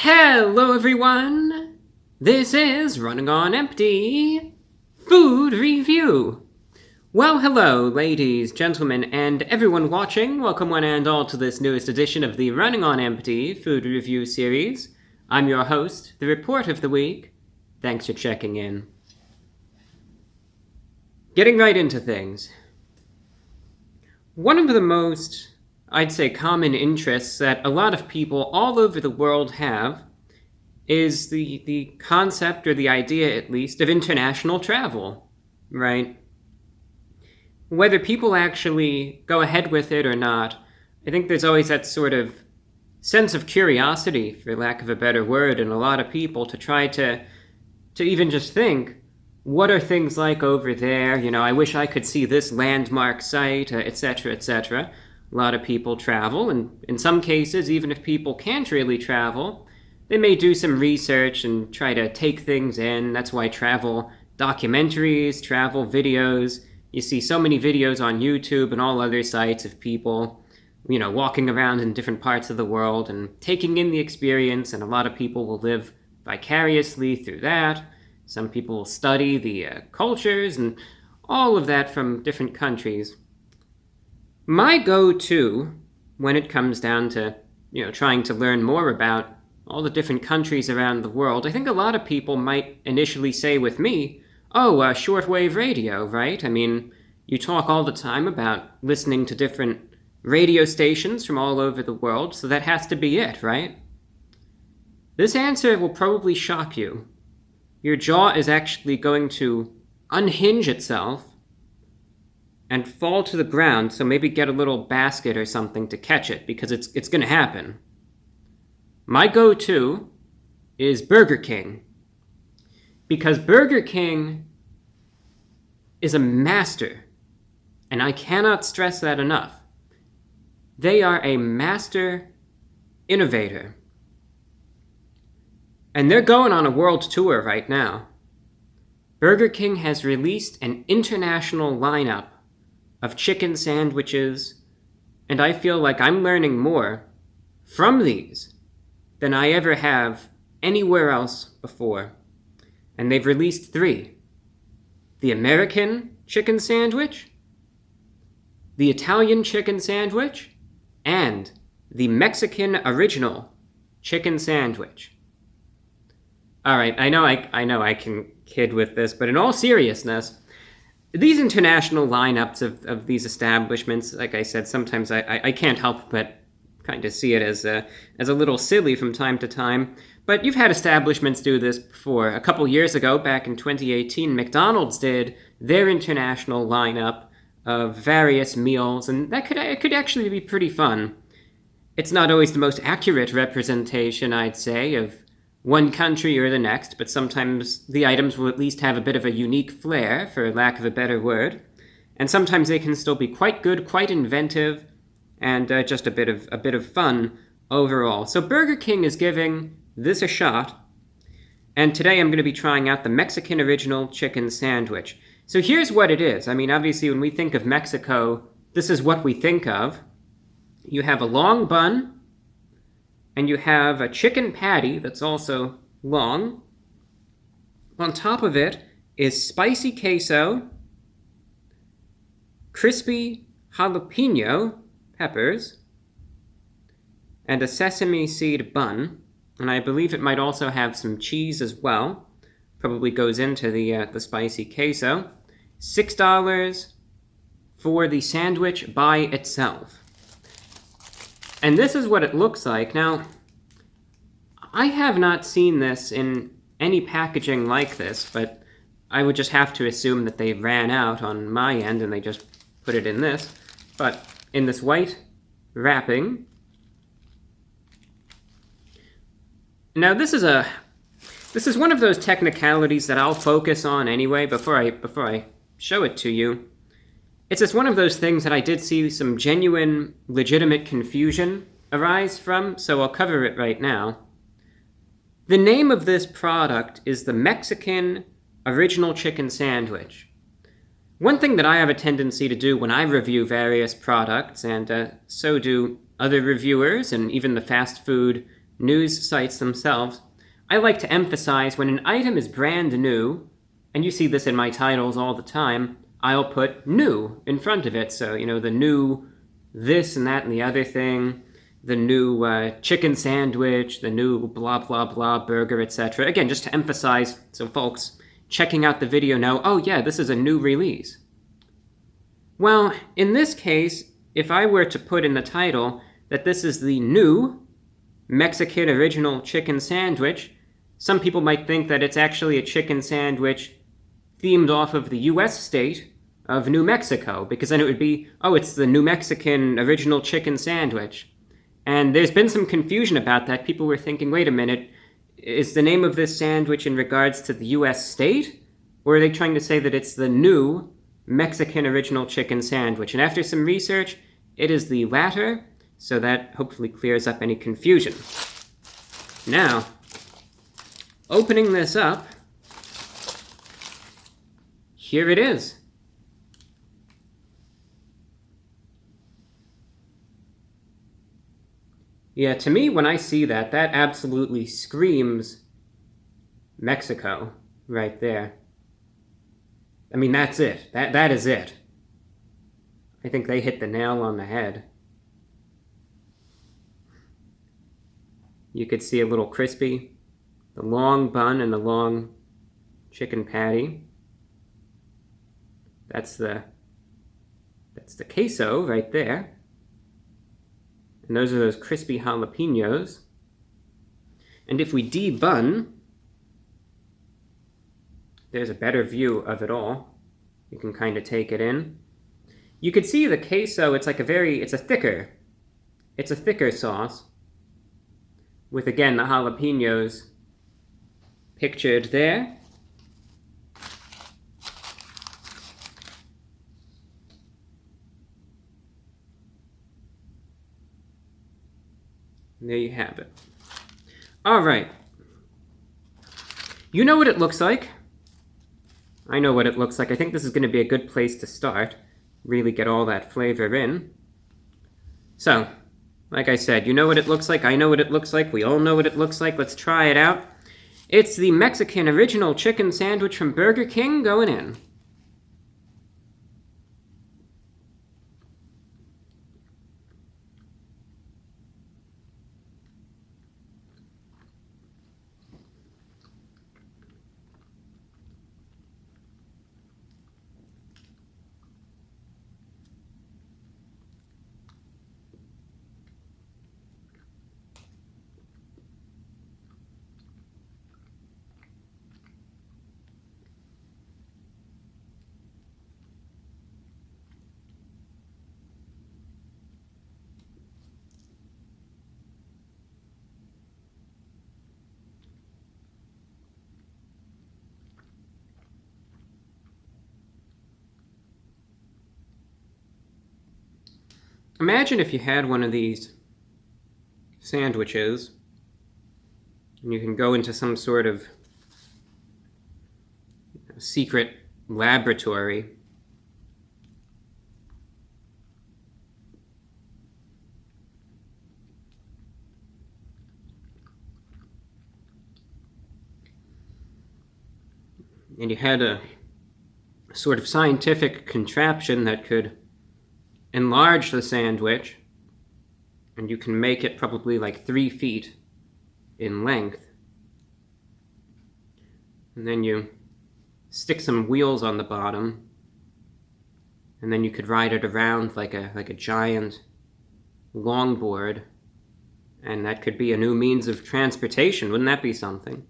Hello everyone! This is Running on Empty Food Review. Well, hello ladies, gentlemen, and everyone watching. Welcome one and all to this newest edition of the Running on Empty Food Review series. I'm your host, the Report of the Week. Thanks for checking in. Getting right into things. One of the most, I'd say, common interests that a lot of people all over the world have is the concept, or the idea at least, of international travel, right? Whether people actually go ahead with it or not, I think there's always that sort of sense of curiosity, for lack of a better word, in a lot of people to try to even just think, what are things like over there? You know, I wish I could see this landmark site, etc., etc. A lot of people travel, and in some cases, even if people can't really travel, they may do some research and try to take things in. That's why travel documentaries, travel videos, you see so many videos on YouTube and all other sites of people, you know, walking around in different parts of the world and taking in the experience, and a lot of people will live vicariously through that. Some people will study the cultures and all of that from different countries. My go-to, when it comes down to, trying to learn more about all the different countries around the world, I think a lot of people might initially say with me, shortwave radio, right? I mean, you talk all the time about listening to different radio stations from all over the world, so that has to be it, right? This answer will probably shock you. Your jaw is actually going to unhinge itself and fall to the ground, so maybe get a little basket or something to catch it, because it's going to happen. My go-to is Burger King, because Burger King is a master, and I cannot stress that enough. They are a master innovator, and they're going on a world tour right now. Burger King has released an international lineup of chicken sandwiches, and I feel like I'm learning more from these than I ever have anywhere else before. And they've released 3. The American chicken sandwich, the Italian chicken sandwich, and the Mexican original chicken sandwich. All right, I know I can kid with this, but in all seriousness, these international lineups of these establishments, like I said, sometimes I can't help but kind of see it as a little silly from time to time. But you've had establishments do this before. A couple years ago, back in 2018, McDonald's did their international lineup of various meals, and it could actually be pretty fun. It's not always the most accurate representation, I'd say, of one country or the next, but sometimes the items will at least have a bit of a unique flair, for lack of a better word, and sometimes they can still be quite good, quite inventive, and just a bit of fun overall. So Burger King is giving this a shot, and today I'm going to be trying out the Mexican original chicken sandwich. So here's what it is. I mean, obviously when we think of Mexico, this is what we think of. You have a long bun, and you have a chicken patty that's also long. On top of it is spicy queso, crispy jalapeno peppers, and a sesame seed bun. And I believe it might also have some cheese as well. Probably goes into the spicy queso. $6 for the sandwich by itself. And this is what it looks like. Now, I have not seen this in any packaging like this, but I would just have to assume that they ran out on my end and they just put it in this. But in this white wrapping. Now, this is one of those technicalities that I'll focus on anyway before I show it to you. It's just one of those things that I did see some genuine, legitimate confusion arise from, so I'll cover it right now. The name of this product is the Mexican Original Chicken Sandwich. One thing that I have a tendency to do when I review various products, and so do other reviewers and even the fast food news sites themselves, I like to emphasize when an item is brand new, and you see this in my titles all the time, I'll put new in front of it. So, the new this and that and the other thing, the new chicken sandwich, the new blah, blah, blah burger, etc. Again, just to emphasize, so folks checking out the video know, oh yeah, this is a new release. Well, in this case, if I were to put in the title that this is the new Mexican original chicken sandwich, some people might think that it's actually a chicken sandwich themed off of the US state of New Mexico, because then it would be, oh, it's the New Mexican original chicken sandwich. And there's been some confusion about that. People were thinking, wait a minute, is the name of this sandwich in regards to the US state? Or are they trying to say that it's the new Mexican original chicken sandwich? And after some research, it is the latter, so that hopefully clears up any confusion. Now, opening this up, here it is. Yeah, to me, when I see that, that absolutely screams Mexico right there. I mean, that's it. That is it. I think they hit the nail on the head. You could see a little crispy, the long bun and the long chicken patty. That's the queso right there. And those are those crispy jalapenos. And if we debun, there's a better view of it all. You can kind of take it in. You could see the queso, it's a thicker sauce. With, again, the jalapenos pictured there. And there you have it. All right. You know what it looks like. I know what it looks like. I think this is going to be a good place to start. Really get all that flavor in. So, like I said, you know what it looks like. I know what it looks like. We all know what it looks like. Let's try it out. It's the Mexican original chicken sandwich from Burger King going in. Imagine if you had one of these sandwiches and you can go into some sort of secret laboratory and you had a sort of scientific contraption that could enlarge the sandwich, and you can make it probably like 3 feet in length. And then you stick some wheels on the bottom, and then you could ride it around like a giant longboard, and that could be a new means of transportation. Wouldn't that be something?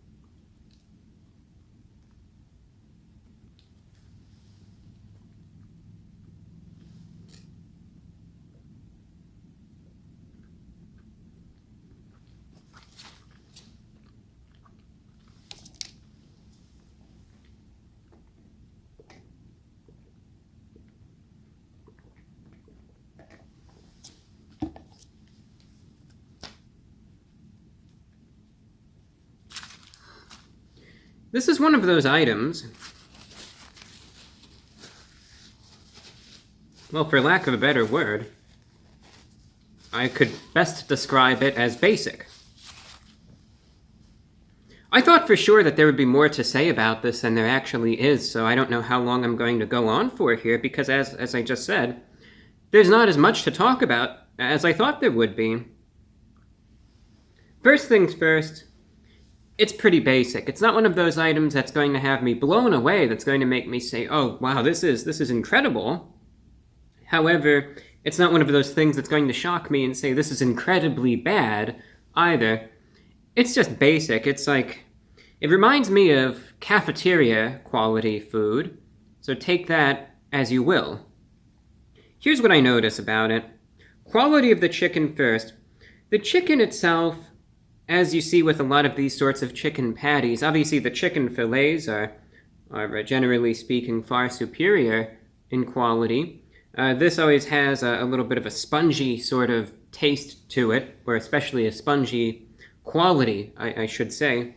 This is one of those items, well, for lack of a better word, I could best describe it as basic. I thought for sure that there would be more to say about this than there actually is, so I don't know how long I'm going to go on for here, because as I just said, there's not as much to talk about as I thought there would be. First things first, it's pretty basic. It's not one of those items that's going to have me blown away, that's going to make me say, oh, wow, this is incredible. However, it's not one of those things that's going to shock me and say, this is incredibly bad, either. It's just basic. It's like, it reminds me of cafeteria quality food, so take that as you will. Here's what I notice about it. Quality of the chicken first. The chicken itself, as you see with a lot of these sorts of chicken patties, obviously the chicken fillets are generally speaking far superior in quality. This always has a little bit of a spongy sort of taste to it, or especially a spongy quality, I should say.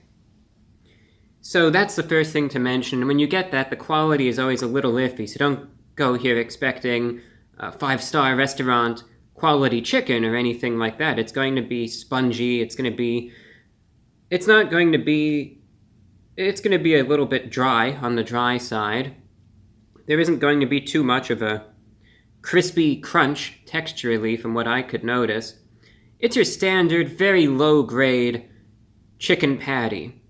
So that's the first thing to mention. When you get that, the quality is always a little iffy, so don't go here expecting a 5-star restaurant quality chicken or anything like that. It's going to be spongy, it's going to be a little bit dry on the dry side. There isn't going to be too much of a crispy crunch texturally from what I could notice. It's your standard, very low-grade chicken patty.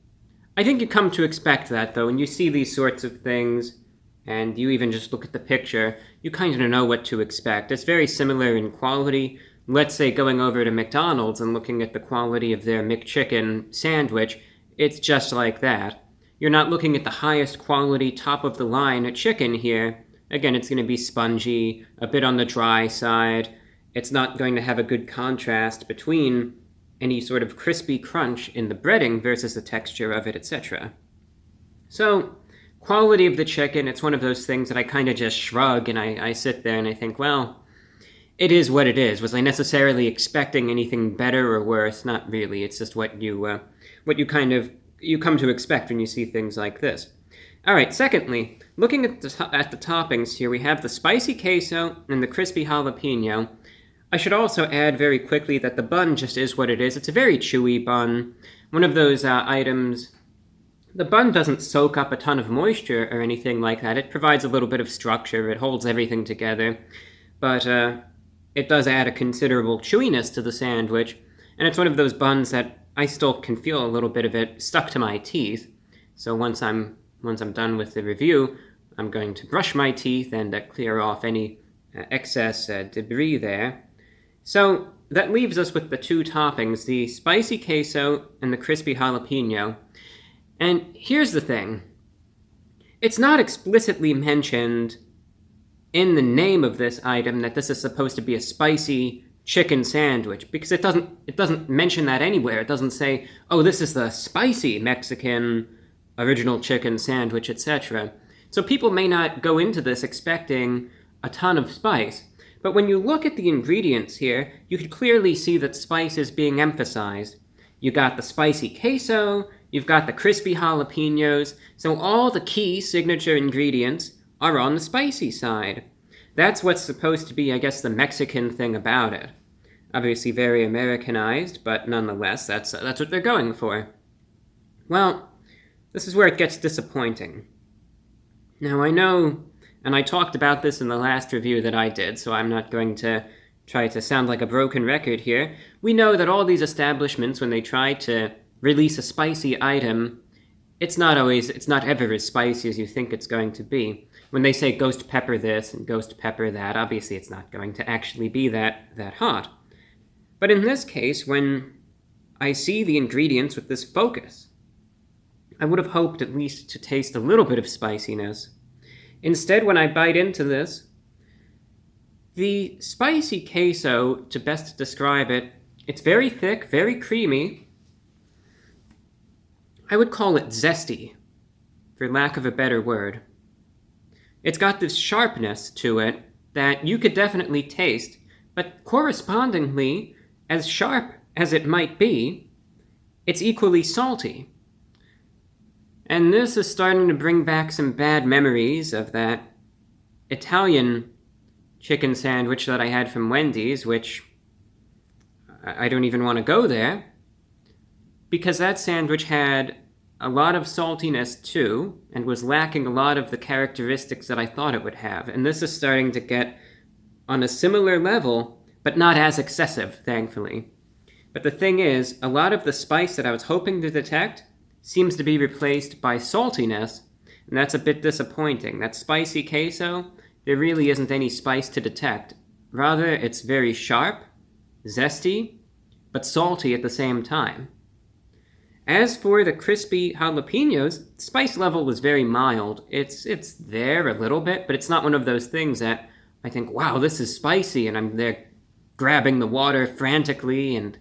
I think you come to expect that, though. When you see these sorts of things, and you even just look at the picture, you kind of know what to expect. It's very similar in quality. Let's say going over to McDonald's and looking at the quality of their McChicken sandwich, it's just like that. You're not looking at the highest quality, top-of-the-line chicken here. Again, it's going to be spongy, a bit on the dry side. It's not going to have a good contrast between any sort of crispy crunch in the breading versus the texture of it, etc. So, quality of the chicken, it's one of those things that I kind of just shrug and I sit there and I think, well, it is what it is. Was I necessarily expecting anything better or worse? Not really. It's just what you come to expect when you see things like this. All right, secondly, looking at the toppings here, we have the spicy queso and the crispy jalapeno. I should also add very quickly that the bun just is what it is. It's a very chewy bun. One of those items, the bun doesn't soak up a ton of moisture or anything like that. It provides a little bit of structure. It holds everything together. But it does add a considerable chewiness to the sandwich. And it's one of those buns that I still can feel a little bit of it stuck to my teeth. So once I'm done with the review, I'm going to brush my teeth and clear off any excess debris there. So that leaves us with the two toppings, the spicy queso and the crispy jalapeno. And here's the thing. It's not explicitly mentioned in the name of this item that this is supposed to be a spicy chicken sandwich, because it doesn't mention that anywhere. It doesn't say, oh, this is the spicy Mexican original chicken sandwich, etc. So people may not go into this expecting a ton of spice. But when you look at the ingredients here, you can clearly see that spice is being emphasized. You got the spicy queso, you've got the crispy jalapenos, so all the key signature ingredients are on the spicy side. That's what's supposed to be, I guess, the Mexican thing about it. Obviously very Americanized, but nonetheless, that's what they're going for. Well, this is where it gets disappointing. Now, I know, and I talked about this in the last review that I did, so I'm not going to try to sound like a broken record here. We know that all these establishments, when they try to release a spicy item, it's not ever as spicy as you think it's going to be. When they say ghost pepper this and ghost pepper that, obviously it's not going to actually be that hot. But in this case, when I see the ingredients with this focus, I would have hoped at least to taste a little bit of spiciness. Instead, when I bite into this, the spicy queso, to best describe it, it's very thick, very creamy. I would call it zesty, for lack of a better word. It's got this sharpness to it that you could definitely taste, but correspondingly, as sharp as it might be, it's equally salty. And this is starting to bring back some bad memories of that Italian chicken sandwich that I had from Wendy's, which I don't even want to go there, because that sandwich had a lot of saltiness too, and was lacking a lot of the characteristics that I thought it would have. And this is starting to get on a similar level, but not as excessive, thankfully. But the thing is, a lot of the spice that I was hoping to detect seems to be replaced by saltiness, and that's a bit disappointing. That spicy queso, there really isn't any spice to detect. Rather, it's very sharp, zesty, but salty at the same time. As for the crispy jalapenos, spice level was very mild. It's there a little bit, but it's not one of those things that I think, wow, this is spicy, and I'm there grabbing the water frantically, and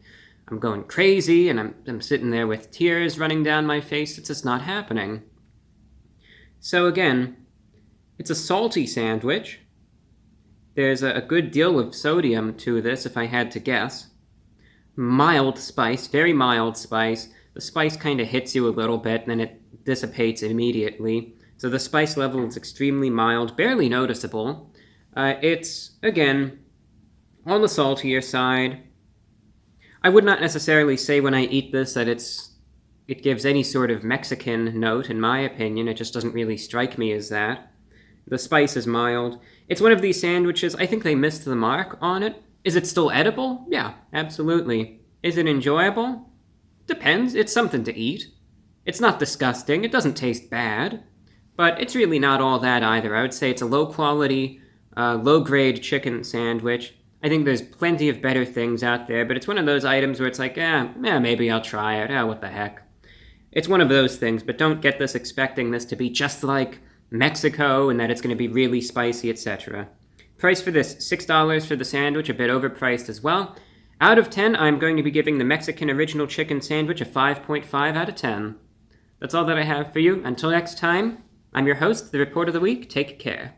I'm going crazy, and I'm sitting there with tears running down my face. It's just not happening. So again, it's a salty sandwich. There's a good deal of sodium to this, if I had to guess. Mild spice, very mild spice. The spice kind of hits you a little bit, and then it dissipates immediately. So the spice level is extremely mild, barely noticeable. It's, again, on the saltier side. I would not necessarily say when I eat this that it gives any sort of Mexican note, in my opinion. It just doesn't really strike me as that. The spice is mild. It's one of these sandwiches, I think they missed the mark on it. Is it still edible? Yeah, absolutely. Is it enjoyable? Depends. It's something to eat. It's not disgusting. It doesn't taste bad. But it's really not all that either. I would say it's a low-quality, low-grade chicken sandwich. I think there's plenty of better things out there, but it's one of those items where it's like, maybe I'll try it. What the heck. It's one of those things, but don't get this expecting this to be just like Mexico and that it's going to be really spicy, etc. Price for this, $6 for the sandwich, a bit overpriced as well. Out of 10, I'm going to be giving the Mexican original chicken sandwich a 5.5 out of 10. That's all that I have for you. Until next time, I'm your host, the Report of the Week. Take care.